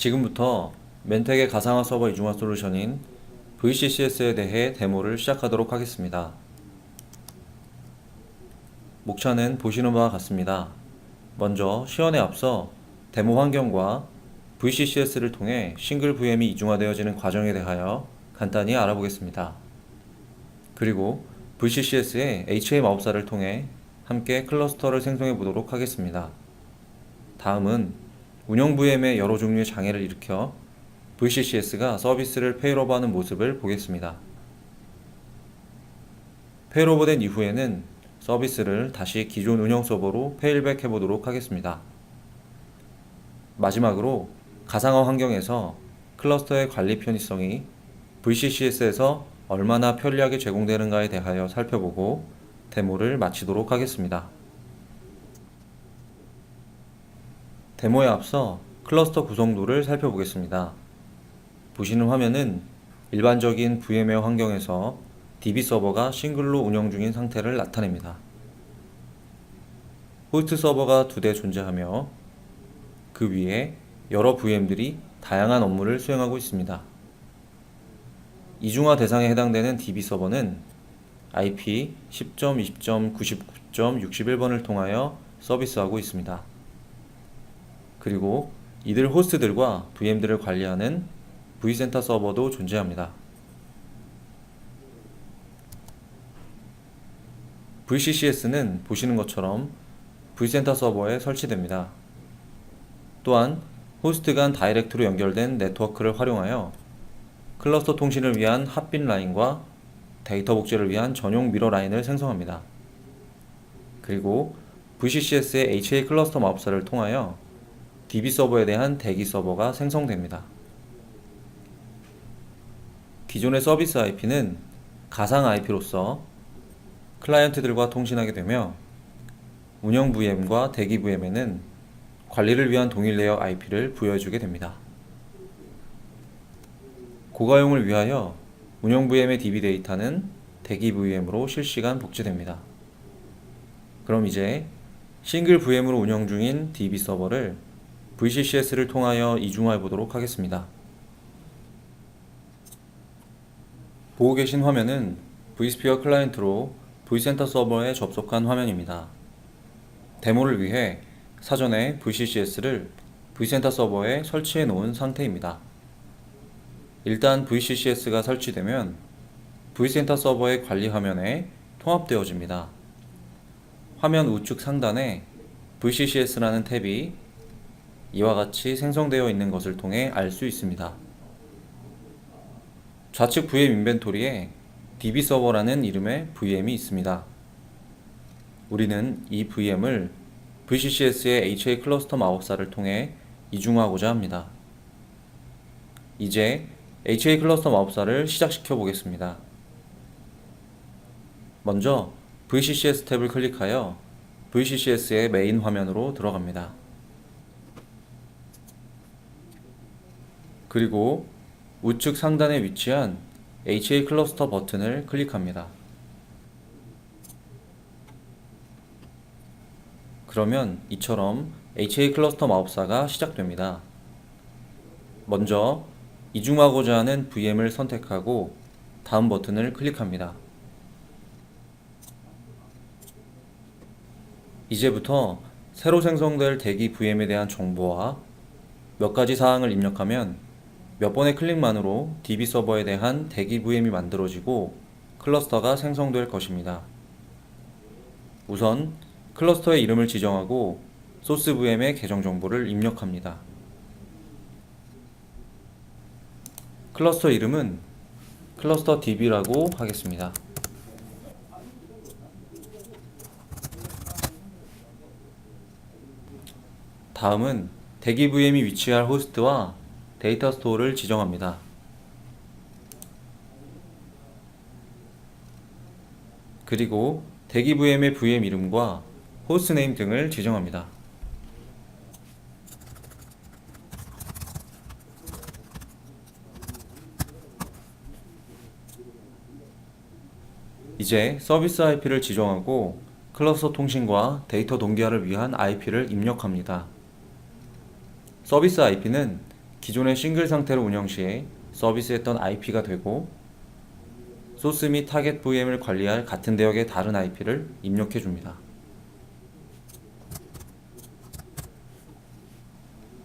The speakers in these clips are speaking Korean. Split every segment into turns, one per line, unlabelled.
지금부터 멘텍의 가상화 서버 이중화 솔루션인 VCCS에 대해 데모를 시작하도록 하겠습니다. 목차는 보시는 바와 같습니다. 먼저 시연에 앞서 데모 환경과 VCCS를 통해 싱글 VM이 이중화되어지는 과정에 대하여 간단히 알아보겠습니다. 그리고 VCCS의 HA 마법사를 통해 함께 클러스터를 생성해 보도록 하겠습니다. 다음은 운영 VM의 여러 종류의 장애를 일으켜 VCCS가 서비스를 페일오버하는 모습을 보겠습니다. 페일오버된 이후에는 서비스를 다시 기존 운영 서버로 페일백 해보도록 하겠습니다. 마지막으로 가상화 환경에서 클러스터의 관리 편의성이 VCCS에서 얼마나 편리하게 제공되는가에 대하여 살펴보고 데모를 마치도록 하겠습니다. 데모에 앞서 클러스터 구성도를 살펴보겠습니다. 보시는 화면은 일반적인 VM웨어 환경에서 DB 서버가 싱글로 운영 중인 상태를 나타냅니다. 호스트 서버가 2대 존재하며 그 위에 여러 VM들이 다양한 업무를 수행하고 있습니다. 이중화 대상에 해당되는 DB 서버는 IP 10.20.99.61번을 통하여 서비스하고 있습니다. 그리고 이들 호스트들과 VM들을 관리하는 vCenter 서버도 존재합니다. VCCS는 보시는 것처럼 vCenter 서버에 설치됩니다. 또한 호스트 간 다이렉트로 연결된 네트워크를 활용하여 클러스터 통신을 위한 핫빈 라인과 데이터 복제를 위한 전용 미러 라인을 생성합니다. 그리고 VCCS의 HA 클러스터 마법사를 통하여 DB 서버에 대한 대기 서버가 생성됩니다. 기존의 서비스 IP는 가상 IP로서 클라이언트들과 통신하게 되며 운영 VM과 대기 VM에는 관리를 위한 동일 레이어 IP를 부여해주게 됩니다. 고가용을 위하여 운영 VM의 DB 데이터는 대기 VM으로 실시간 복제됩니다. 그럼 이제 싱글 VM으로 운영 중인 DB 서버를 VCCS를 통하여 이중화해 보도록 하겠습니다. 보고 계신 화면은 vSphere 클라이언트로 vCenter 서버에 접속한 화면입니다. 데모를 위해 사전에 VCCS를 vCenter 서버에 설치해 놓은 상태입니다. 일단 VCCS가 설치되면 vCenter 서버의 관리 화면에 통합되어집니다. 화면 우측 상단에 VCCS라는 탭이 이와 같이 생성되어 있는 것을 통해 알 수 있습니다. 좌측 VM 인벤토리에 DB 서버라는 이름의 VM이 있습니다. 우리는 이 VM을 VCCS의 HA 클러스터 마법사를 통해 이중화하고자 합니다. 이제 HA 클러스터 마법사를 시작시켜 보겠습니다. 먼저 VCCS 탭을 클릭하여 VCCS의 메인 화면으로 들어갑니다. 그리고 우측 상단에 위치한 HA 클러스터 버튼을 클릭합니다. 그러면 이처럼 HA 클러스터 마법사가 시작됩니다. 먼저 이중화하고자 하는 VM을 선택하고 다음 버튼을 클릭합니다. 이제부터 새로 생성될 대기 VM에 대한 정보와 몇 가지 사항을 입력하면 몇 번의 클릭만으로 DB 서버에 대한 대기 VM이 만들어지고 클러스터가 생성될 것입니다. 우선 클러스터의 이름을 지정하고 소스 VM의 계정 정보를 입력합니다. 클러스터 이름은 클러스터 DB라고 하겠습니다. 다음은 대기 VM이 위치할 호스트와 데이터 스토어를 지정합니다. 그리고 대기 VM의 VM 이름과 호스트 네임 등을 지정합니다. 이제 서비스 IP를 지정하고 클러스터 통신과 데이터 동기화를 위한 IP를 입력합니다. 서비스 IP는 기존의 싱글 상태로 운영 시 서비스했던 IP가 되고 소스 및 타겟 VM을 관리할 같은 대역의 다른 IP를 입력해 줍니다.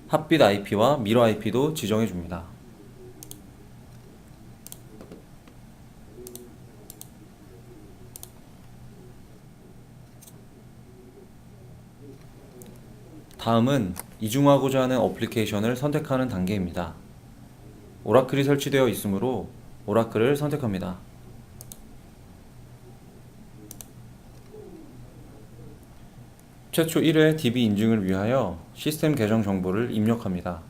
핫빗 IP와 미러 IP도 지정해 줍니다. 다음은 이중화하고자 하는 어플리케이션을 선택하는 단계입니다. 오라클이 설치되어 있으므로 오라클을 선택합니다. 최초 1회 DB 인증을 위하여 시스템 계정 정보를 입력합니다.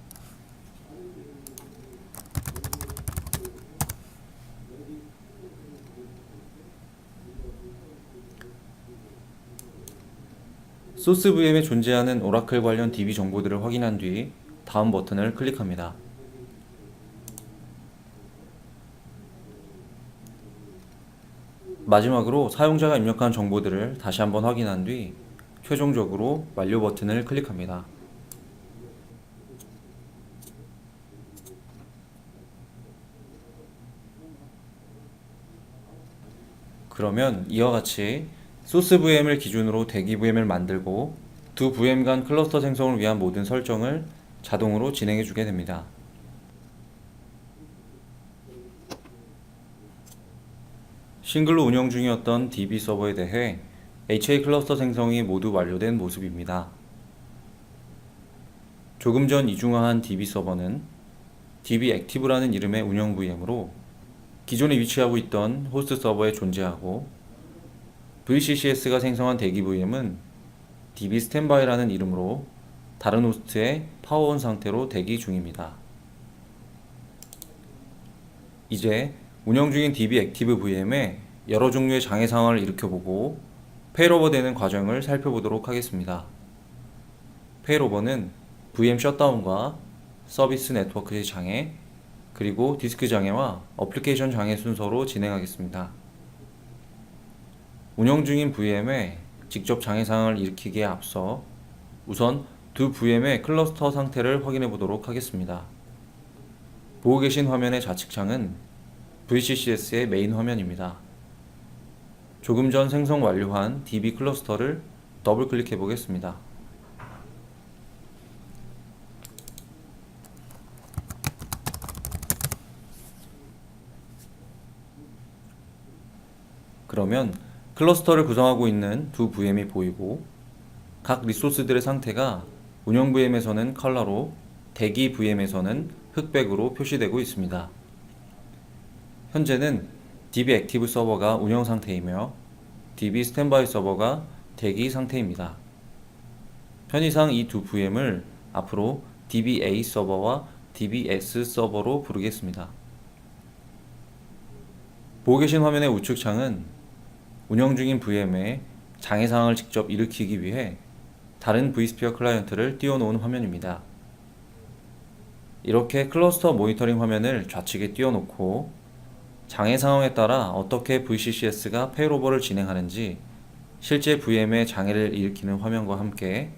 소스 VM에 존재하는 오라클 관련 DB 정보들을 확인한 뒤 다음 버튼을 클릭합니다. 마지막으로 사용자가 입력한 정보들을 다시 한번 확인한 뒤 최종적으로 완료 버튼을 클릭합니다. 그러면 이와 같이 소스 VM을 기준으로 대기 VM을 만들고 두 VM 간 클러스터 생성을 위한 모든 설정을 자동으로 진행해 주게 됩니다. 싱글로 운영 중이었던 DB 서버에 대해 HA 클러스터 생성이 모두 완료된 모습입니다. 조금 전 이중화한 DB 서버는 DB 액티브라는 이름의 운영 VM으로 기존에 위치하고 있던 호스트 서버에 존재하고 VCCS가 생성한 대기 VM은 DB 스탠바이라는 이름으로 다른 호스트에 파워온 상태로 대기 중입니다. 이제 운영 중인 DB 액티브 VM에 여러 종류의 장애 상황을 일으켜보고 페일오버 되는 과정을 살펴보도록 하겠습니다. 페일오버는 VM 셧다운과 서비스 네트워크의 장애, 그리고 디스크 장애와 어플리케이션 장애 순서로 진행하겠습니다. 운영 중인 VM에 직접 장애 상황을 일으키기에 앞서 우선 두 VM의 클러스터 상태를 확인해 보도록 하겠습니다. 보고 계신 화면의 좌측창은 VCCS의 메인 화면입니다. 조금 전 생성 완료한 DB 클러스터를 더블 클릭해 보겠습니다. 그러면 클러스터를 구성하고 있는 두 VM이 보이고 각 리소스들의 상태가 운영 VM에서는 컬러로, 대기 VM에서는 흑백으로 표시되고 있습니다. 현재는 DB 액티브 서버가 운영 상태이며 DB 스탠바이 서버가 대기 상태입니다. 편의상 이 두 VM을 앞으로 DBA 서버와 DBS 서버로 부르겠습니다. 보고 계신 화면의 우측 창은 운영 중인 VM에 장애 상황을 직접 일으키기 위해 다른 vSphere 클라이언트를 띄워놓은 화면입니다. 이렇게 클러스터 모니터링 화면을 좌측에 띄워놓고 장애 상황에 따라 어떻게 VCCS가 페일오버를 진행하는지 실제 VM의 장애를 일으키는 화면과 함께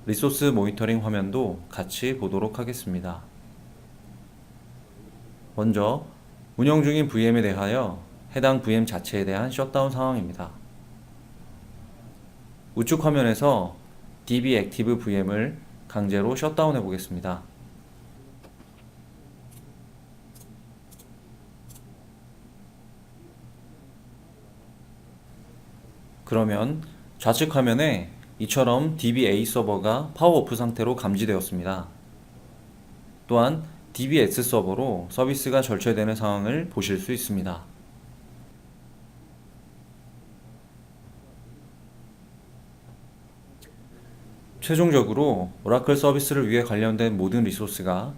리소스 모니터링 화면도 같이 보도록 하겠습니다. 먼저 운영 중인 VM에 대하여 해당 VM 자체에 대한 셧다운 상황입니다. 우측 화면에서 DB 액티브 VM을 강제로 셧다운 해보겠습니다. 그러면 좌측 화면에 이처럼 DBA 서버가 파워 오프 상태로 감지되었습니다. 또한 DBS 서버로 서비스가 절체되는 상황을 보실 수 있습니다. 최종적으로 오라클 서비스를 위해 관련된 모든 리소스가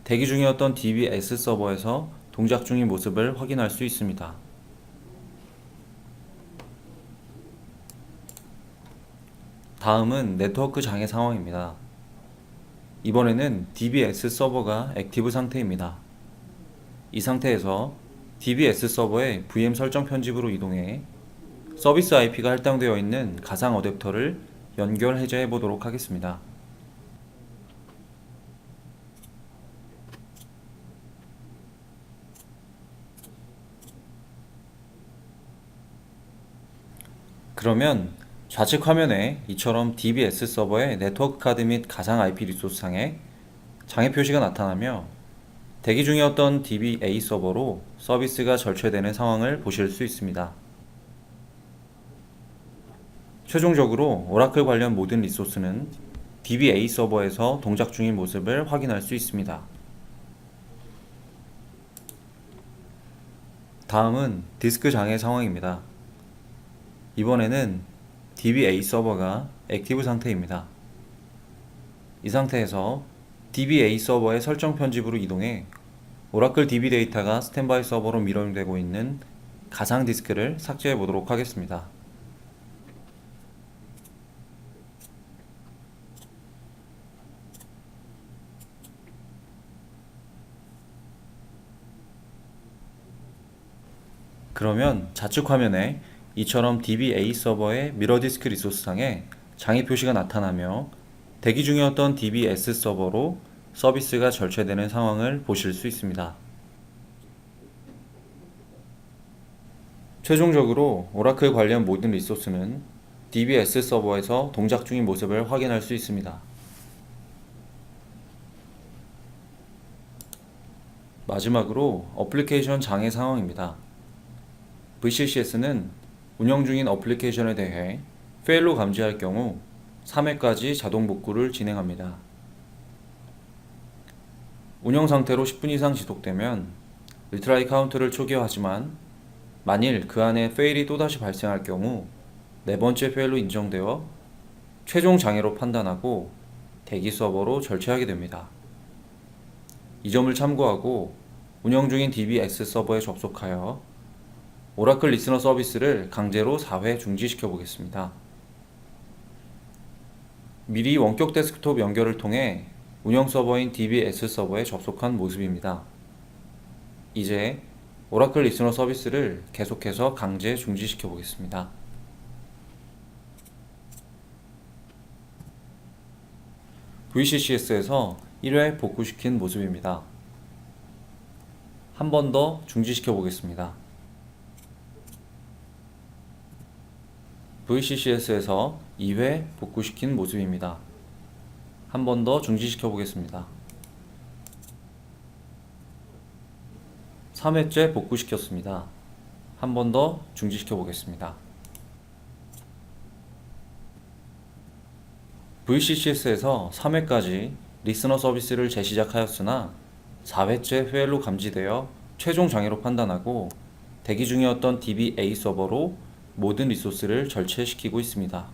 대기 중이었던 DBS 서버에서 동작 중인 모습을 확인할 수 있습니다. 다음은 네트워크 장애 상황입니다. 이번에는 DBS 서버가 액티브 상태입니다. 이 상태에서 DBS 서버의 VM 설정 편집으로 이동해 서비스 IP가 할당되어 있는 가상 어댑터를 연결 해제해 보도록 하겠습니다. 그러면 좌측 화면에 이처럼 DBS 서버의 네트워크 카드 및 가상 IP 리소스상에 장애 표시가 나타나며 대기 중이었던 DBA 서버로 서비스가 절체되는 상황을 보실 수 있습니다. 최종적으로 오라클 관련 모든 리소스는 DBA 서버에서 동작 중인 모습을 확인할 수 있습니다. 다음은 디스크 장애 상황입니다. 이번에는 DBA 서버가 액티브 상태입니다. 이 상태에서 DBA 서버의 설정 편집으로 이동해 오라클 DB 데이터가 스탠바이 서버로 밀어내고 있는 가상 디스크를 삭제해 보도록 하겠습니다. 그러면 좌측 화면에 이처럼 DBA 서버의 미러 디스크 리소스 상에 장애 표시가 나타나며 대기 중이었던 DBS 서버로 서비스가 절체되는 상황을 보실 수 있습니다. 최종적으로 오라클 관련 모든 리소스는 DBS 서버에서 동작 중인 모습을 확인할 수 있습니다. 마지막으로 어플리케이션 장애 상황입니다. VCCS는 운영 중인 어플리케이션에 대해 페일로 감지할 경우 3회까지 자동 복구를 진행합니다. 운영 상태로 10분 이상 지속되면 리트라이 카운트를 초기화하지만 만일 그 안에 페일이 또다시 발생할 경우 네 번째 페일로 인정되어 최종 장애로 판단하고 대기 서버로 절체하게 됩니다. 이 점을 참고하고 운영 중인 DBX 서버에 접속하여 오라클 리스너 서비스를 강제로 4회 중지시켜 보겠습니다. 미리 원격 데스크톱 연결을 통해 운영 서버인 DBS 서버에 접속한 모습입니다. 이제 오라클 리스너 서비스를 계속해서 강제 중지시켜 보겠습니다. VCCS에서 1회 복구시킨 모습입니다. 한 번 더 중지시켜 보겠습니다. VCCS에서 2회 복구시킨 모습입니다. 한 번 더 중지시켜 보겠습니다. 3회째 복구시켰습니다. 한 번 더 중지시켜 보겠습니다. VCCS에서 3회까지 리스너 서비스를 재시작하였으나 4회째 페일로 감지되어 최종 장애로 판단하고 대기 중이었던 DBA 서버로 모든 리소스를 절체시키고 있습니다.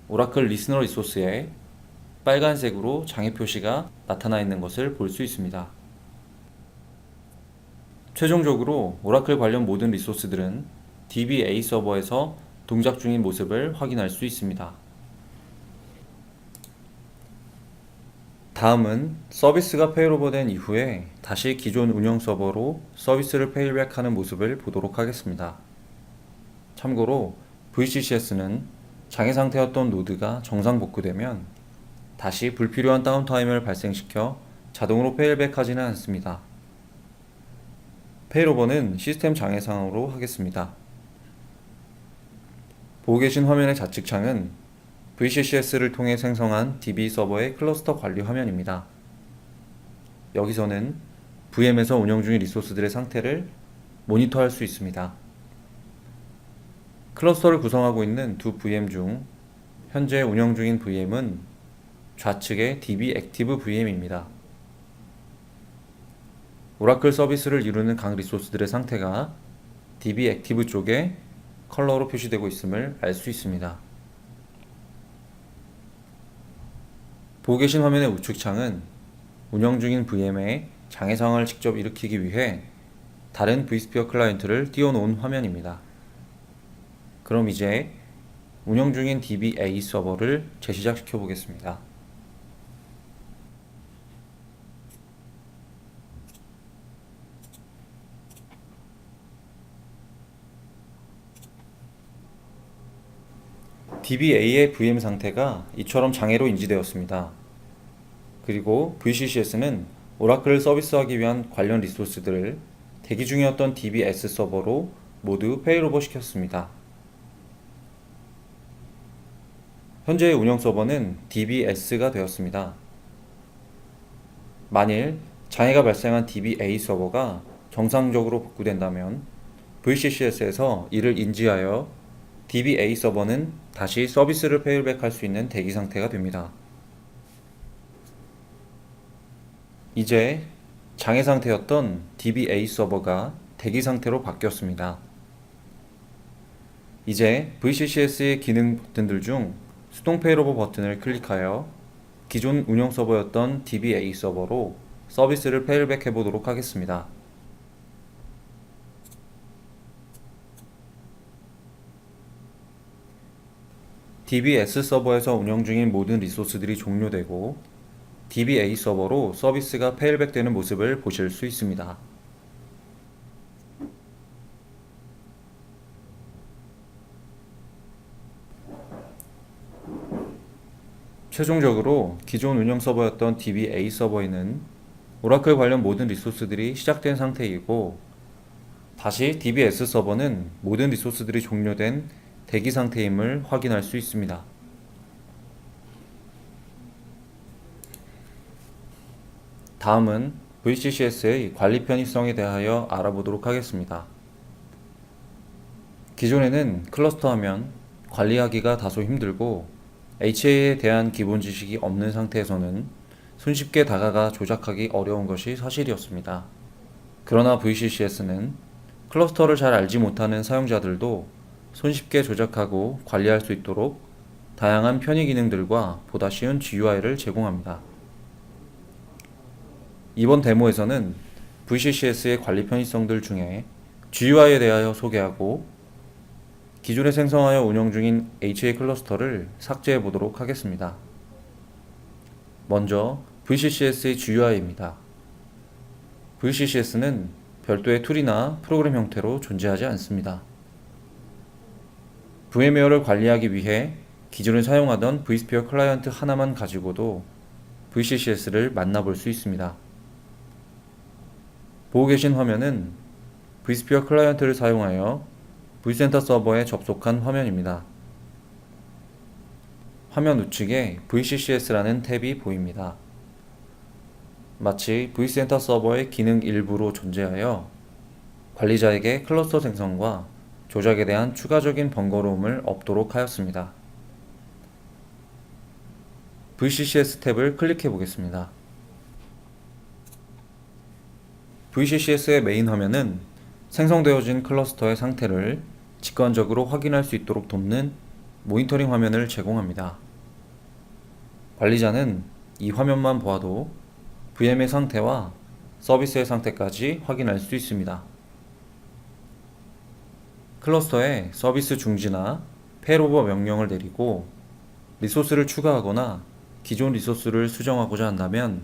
오라클 리스너 리소스에 빨간색으로 장애 표시가 나타나 있는 것을 볼 수 있습니다. 최종적으로 오라클 관련 모든 리소스들은 DBA 서버에서 동작 중인 모습을 확인할 수 있습니다. 다음은 서비스가 페일오버된 이후에 다시 기존 운영 서버로 서비스를 페일백하는 모습을 보도록 하겠습니다. 참고로 VCCS는 장애 상태였던 노드가 정상 복구되면 다시 불필요한 다운타임을 발생시켜 자동으로 페일백하지는 않습니다. 페일오버는 시스템 장애상으로 하겠습니다. 보고 계신 화면의 좌측 창은 VCCS를 통해 생성한 DB 서버의 클러스터 관리 화면입니다. 여기서는 VM에서 운영 중인 리소스들의 상태를 모니터할 수 있습니다. 클러스터를 구성하고 있는 두 VM 중 현재 운영 중인 VM은 좌측의 DB 액티브 VM입니다. 오라클 서비스를 이루는 각 리소스들의 상태가 DB 액티브 쪽에 컬러로 표시되고 있음을 알 수 있습니다. 보고 계신 화면의 우측 창은 운영 중인 VM의 장애 상황을 직접 일으키기 위해 다른 vSphere 클라이언트를 띄워놓은 화면입니다. 그럼 이제 운영 중인 DBA 서버를 재시작시켜 보겠습니다. DBA의 VM 상태가 이처럼 장애로 인지되었습니다. 그리고 VCCS는 오라클을 서비스하기 위한 관련 리소스들을 대기 중이었던 DBS 서버로 모두 페일오버 시켰습니다. 현재의 운영 서버는 DBS가 되었습니다. 만일 장애가 발생한 DBA 서버가 정상적으로 복구된다면 VCCS에서 이를 인지하여 DBA 서버는 다시 서비스를 페일백할 수 있는 대기 상태가 됩니다. 이제 장애 상태였던 DBA 서버가 대기 상태로 바뀌었습니다. 이제 VCCS의 기능 버튼들 중 수동 페일오버 버튼을 클릭하여 기존 운영 서버였던 DBA 서버로 서비스를 페일백 해보도록 하겠습니다. DBS 서버에서 운영 중인 모든 리소스들이 종료되고 DBA 서버로 서비스가 페일백 되는 모습을 보실 수 있습니다. 최종적으로 기존 운영 서버였던 DBA 서버에는 오라클 관련 모든 리소스들이 시작된 상태이고 다시 DBS 서버는 모든 리소스들이 종료된 대기 상태임을 확인할 수 있습니다. 다음은 VCCS의 관리 편의성에 대하여 알아보도록 하겠습니다. 기존에는 클러스터 하면 관리하기가 다소 힘들고 HA에 대한 기본 지식이 없는 상태에서는 손쉽게 다가가 조작하기 어려운 것이 사실이었습니다. 그러나 VCCS는 클러스터를 잘 알지 못하는 사용자들도 손쉽게 조작하고 관리할 수 있도록 다양한 편의 기능들과 보다 쉬운 GUI를 제공합니다. 이번 데모에서는 VCCS의 관리 편의성들 중에 GUI에 대하여 소개하고 기존에 생성하여 운영 중인 HA 클러스터를 삭제해 보도록 하겠습니다. 먼저 VCCS의 GUI입니다. VCCS는 별도의 툴이나 프로그램 형태로 존재하지 않습니다. VMware를 관리하기 위해 기존에 사용하던 vSphere 클라이언트 하나만 가지고도 VCCS를 만나볼 수 있습니다. 보고 계신 화면은 vSphere 클라이언트를 사용하여 vCenter 서버에 접속한 화면입니다. 화면 우측에 VCCS라는 탭이 보입니다. 마치 vCenter 서버의 기능 일부로 존재하여 관리자에게 클러스터 생성과 조작에 대한 추가적인 번거로움을 없도록 하였습니다. VCCS 탭을 클릭해 보겠습니다. VCCS의 메인 화면은 생성되어진 클러스터의 상태를 직관적으로 확인할 수 있도록 돕는 모니터링 화면을 제공합니다. 관리자는 이 화면만 보아도 VM의 상태와 서비스의 상태까지 확인할 수 있습니다. 클러스터에 서비스 중지나 페일오버 명령을 내리고 리소스를 추가하거나 기존 리소스를 수정하고자 한다면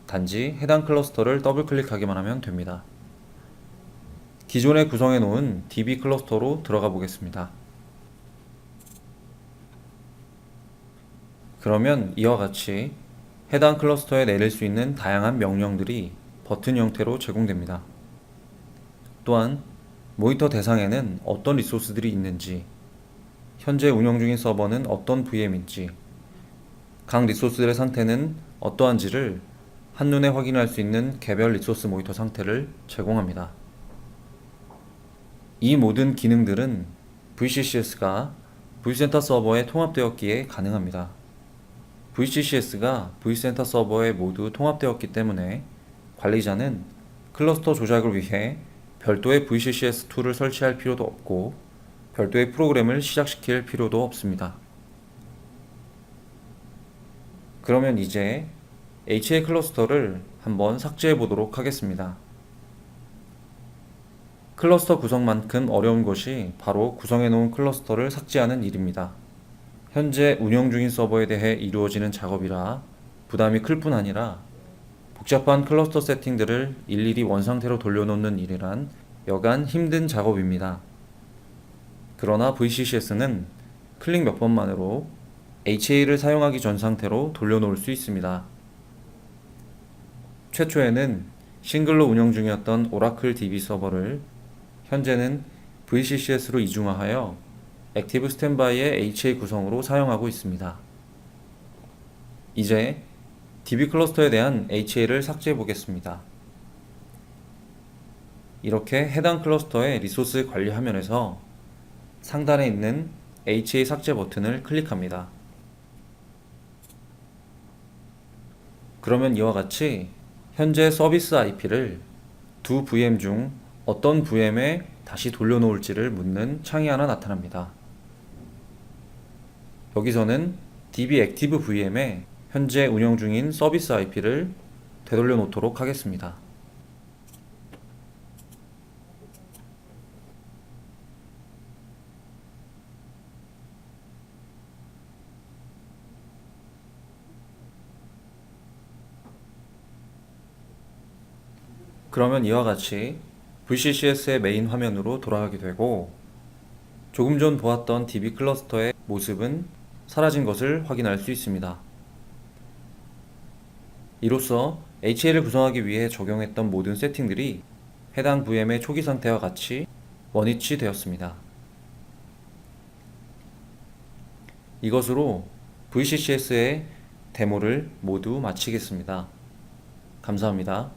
단지 해당 클러스터를 더블 클릭하기만 하면 됩니다. 기존에 구성해 놓은 DB 클러스터로 들어가 보겠습니다. 그러면 이와 같이 해당 클러스터에 내릴 수 있는 다양한 명령들이 버튼 형태로 제공됩니다. 또한 모니터 대상에는 어떤 리소스들이 있는지, 현재 운영 중인 서버는 어떤 VM인지, 각 리소스들의 상태는 어떠한지를 한눈에 확인할 수 있는 개별 리소스 모니터 상태를 제공합니다. 이 모든 기능들은 VCCS가 vCenter 서버에 통합되었기에 가능합니다. VCCS가 vCenter 서버에 모두 통합되었기 때문에 관리자는 클러스터 조작을 위해 별도의 VCCS 툴을 설치할 필요도 없고 별도의 프로그램을 시작시킬 필요도 없습니다. 그러면 이제 HA 클러스터를 한번 삭제해 보도록 하겠습니다. 클러스터 구성만큼 어려운 것이 바로 구성해 놓은 클러스터를 삭제하는 일입니다. 현재 운영 중인 서버에 대해 이루어지는 작업이라 부담이 클 뿐 아니라 복잡한 클러스터 세팅들을 일일이 원상태로 돌려놓는 일이란 여간 힘든 작업입니다. 그러나 VCCS는 클릭 몇 번만으로 HA를 사용하기 전 상태로 돌려놓을 수 있습니다. 최초에는 싱글로 운영 중이었던 오라클 DB 서버를 현재는 VCCS로 이중화하여 액티브 스탠바이의 HA 구성으로 사용하고 있습니다. 이제 DB 클러스터에 대한 HA를 삭제해 보겠습니다. 이렇게 해당 클러스터의 리소스 관리 화면에서 상단에 있는 HA 삭제 버튼을 클릭합니다. 그러면 이와 같이 현재 서비스 IP를 두 VM 중 어떤 VM에 다시 돌려놓을지를 묻는 창이 하나 나타납니다. 여기서는 DB 액티브 VM에 현재 운영 중인 서비스 IP를 되돌려 놓도록 하겠습니다. 그러면 이와 같이 VCCS의 메인 화면으로 돌아가게 되고 조금 전 보았던 DB 클러스터의 모습은 사라진 것을 확인할 수 있습니다. 이로써 HA를 구성하기 위해 적용했던 모든 세팅들이 해당 VM의 초기 상태와 같이 원위치 되었습니다. 이것으로 VCCS의 데모를 모두 마치겠습니다. 감사합니다.